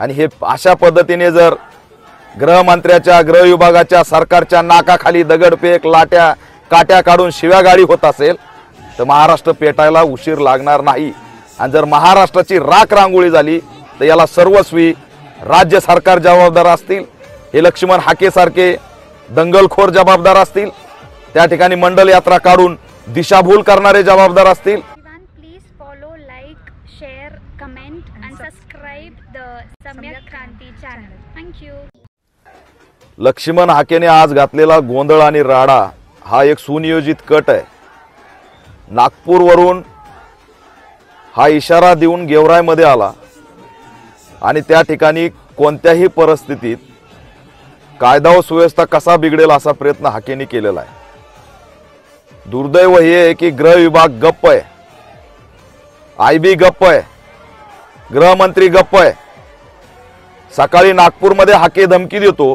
आणि हे अशा पद्धतीने जर गृहमंत्र्याच्या गृह विभागाच्या सरकारच्या नाकाखाली दगडफेक लाट्या काट्या काढून शिव्यागाळी होत असेल तर महाराष्ट्र पेटायला उशीर लागणार नाही। आणि जर महाराष्ट्राची राख रांगोळी झाली तर याला सर्वस्वी राज्य सरकार जबाबदार असतील, हे लक्ष्मण हाके सारखे दंगलखोर जबाबदार असतील, त्या ठिकाणी मंडल यात्रा काढून दिशाभूल करणारे जबाबदार असतील। Please follow, like, share, comment and subscribe the Samyak Kranti channel. Thank you. Laxman हाकेने आज घातलेला गोंधळ आणि राडा हा एक सुनियोजित कट आहे। नागपूरवरून हा इशारा देऊन गेवराईमध्ये आला आणि त्या ठिकाणी कोणत्याही परिस्थितीत कायदा व सुव्यवस्था कसा बिघडेल असा प्रयत्न हाकेने केलेला आहे। दुर्दैव हे आहे की गृह विभाग गप्प आहे, आयबी गप्प आहे, गृहमंत्री गप्प आहे। सकाळी नागपूरमध्ये हाके धमकी देतो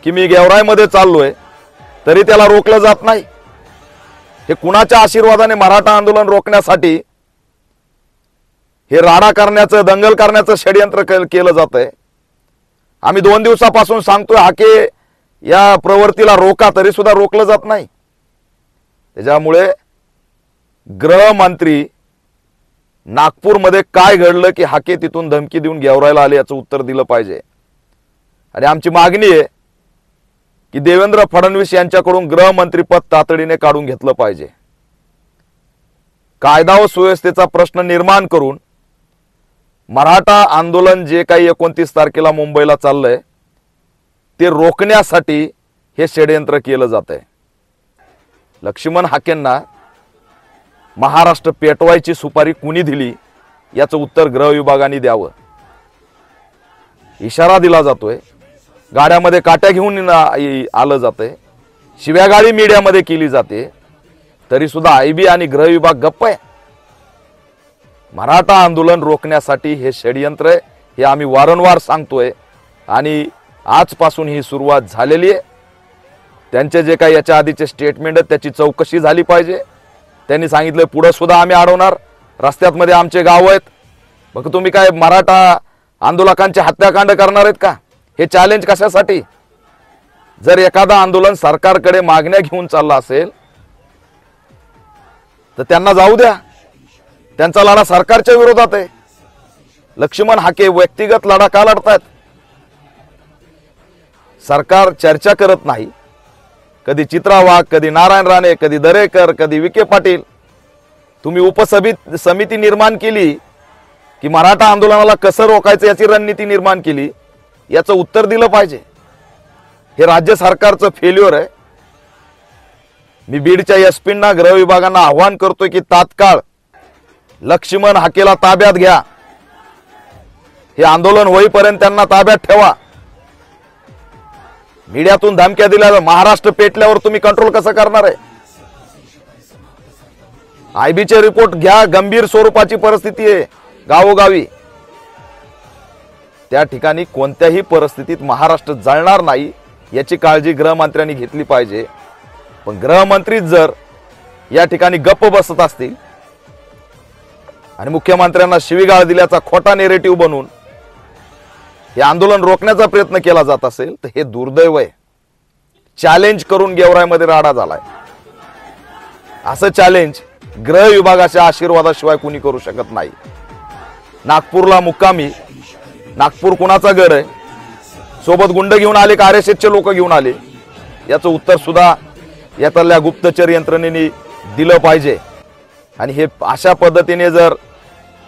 की मी गेवराईमध्ये चाललोय तरी त्याला रोखलं जात नाही। हे कुणाच्या आशीर्वादाने मराठा आंदोलन रोखण्यासाठी हे राडा करण्याचं दंगल करण्याचं षडयंत्र केलं जात आहे। आम्ही 2 दिवसापासून सांगतोय हाके या प्रवृत्तीला रोका, तरी सुद्धा रोखलं जात नाही। त्याच्यामुळे गृहमंत्री नागपूरमध्ये काय घडलं की हाके तिथून धमकी देऊन गेवरायला आले याचं उत्तर दिलं पाहिजे। आणि आमची मागणी आहे की देवेंद्र फडणवीस यांच्याकडून गृहमंत्रीपद तातडीने काढून घेतलं पाहिजे। कायदा व सुव्यवस्थेचा प्रश्न निर्माण करून मराठा आंदोलन जे काही 29 तारखेला मुंबईला चाललंय ते रोखण्यासाठी हे षडयंत्र केलं जात आहे। लक्ष्मण हाकेंना महाराष्ट्र पेटवायची सुपारी कुणी दिली याचं उत्तर गृह विभागाने द्यावं। इशारा दिला जातोय, गाड्यामध्ये काट्या घेऊन आलं जातंय, शिव्यागाळी मीडियामध्ये केली जाते, तरी सुद्धा आयबी आणि गृह विभाग गप्प आहे। मराठा आंदोलन रोखण्यासाठी हे षडयंत्र आहे, हे आम्ही वारंवार सांगतोय आणि आजपासून ही सुरुवात झालेली आहे। त्यांचे जे काही याच्या आधीचे स्टेटमेंट आहेत त्याची चौकशी झाली पाहिजे। त्यांनी सांगितलं पुढे सुद्धा आम्ही अडवणार, रस्त्यामध्ये आमचे गाव आहेत। मग तुम्ही काय मराठा आंदोलकांचे हत्याकांड करणार आहेत का? हे चॅलेंज कशासाठी? जर एखादा आंदोलन सरकारकडे मागण्या घेऊन चालला असेल तर त्यांना जाऊ द्या, त्यांचा लढा सरकारच्या विरोधात आहे। लक्ष्मण हाके व्यक्तिगत लढा का लढतायत? सरकार चर्चा करत नाही, कधी चित्रा वाघ, कधी नारायण राणे, कधी दरेकर, कधी विखे पाटील। तुम्ही उपसमिती निर्माण केली की मराठा आंदोलनाला कसं रोखायचं याची रणनीती निर्माण केली, याचं उत्तर दिलं पाहिजे। हे राज्य सरकारचं फेल्युअर आहे। मी बीडच्या एसपींना गृह विभागांना आवाहन करतोय की तात्काळ लक्ष्मण हाकेला ताब्यात घ्या, हे आंदोलन होईपर्यंत त्यांना ताब्यात ठेवा। मीडियातून धमक्या दिल्या, महाराष्ट्र पेटल्यावर तुम्ही कंट्रोल कसं करणार आहे? आयबीचे रिपोर्ट घ्या, गंभीर स्वरूपाची परिस्थिती आहे गावोगावी। त्या ठिकाणी कोणत्याही परिस्थितीत महाराष्ट्र जळणार नाही याची काळजी गृहमंत्र्यांनी घेतली पाहिजे। पण गृहमंत्री जर या ठिकाणी गप्प बसत असतील आणि मुख्यमंत्र्यांना शिवीगाळ दिल्याचा खोटा नेरेटिव्ह बनवून हे आंदोलन रोखण्याचा प्रयत्न केला जात असेल तर हे दुर्दैव आहे। चॅलेंज करून गेवराईमध्ये राडा झालाय, असं चॅलेंज गृह विभागाच्या आशीर्वादाशिवाय कुणी करू शकत नाही। नागपूरला मुक्कामी, नागपूर कुणाचा गड आहे? सोबत गुंड घेऊन आले का RSSचे लोक घेऊन आले? याचं उत्तर सुद्धा यातल्या गुप्तचर यंत्रणेने दिलं पाहिजे। आणि हे अशा पद्धतीने जर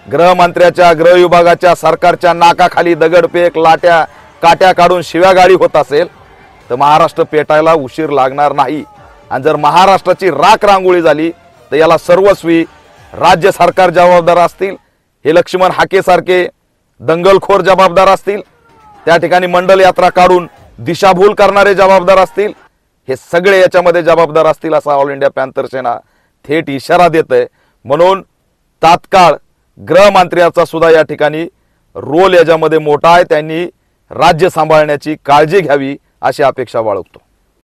गृहमंत्र्याच्या गृह विभागाच्या सरकारच्या नाकाखाली दगडफेक लाट्या काट्या काढून शिव्यागाळी होत असेल तर महाराष्ट्र पेटायला उशीर लागणार नाही। आणि जर महाराष्ट्राची राख रांगोळी झाली तर याला सर्वस्वी राज्य सरकार जबाबदार असतील, हे लक्ष्मण हाके सारखे दंगलखोर जबाबदार असतील, त्या ठिकाणी मंडल यात्रा काढून दिशाभूल करणारे जबाबदार असतील, हे सगळे याच्यामध्ये जबाबदार असतील असा ऑल इंडिया पॅंथर सेना थेट इशारा देत आहे। म्हणून तात्काळ गृहमंत्र्याचा सुद्धा या ठिकाणी रोल याच्यामध्ये मोठा आहे, त्यांनी राज्य सांभाळण्याची काळजी घ्यावी अशी अपेक्षा बाळगतो।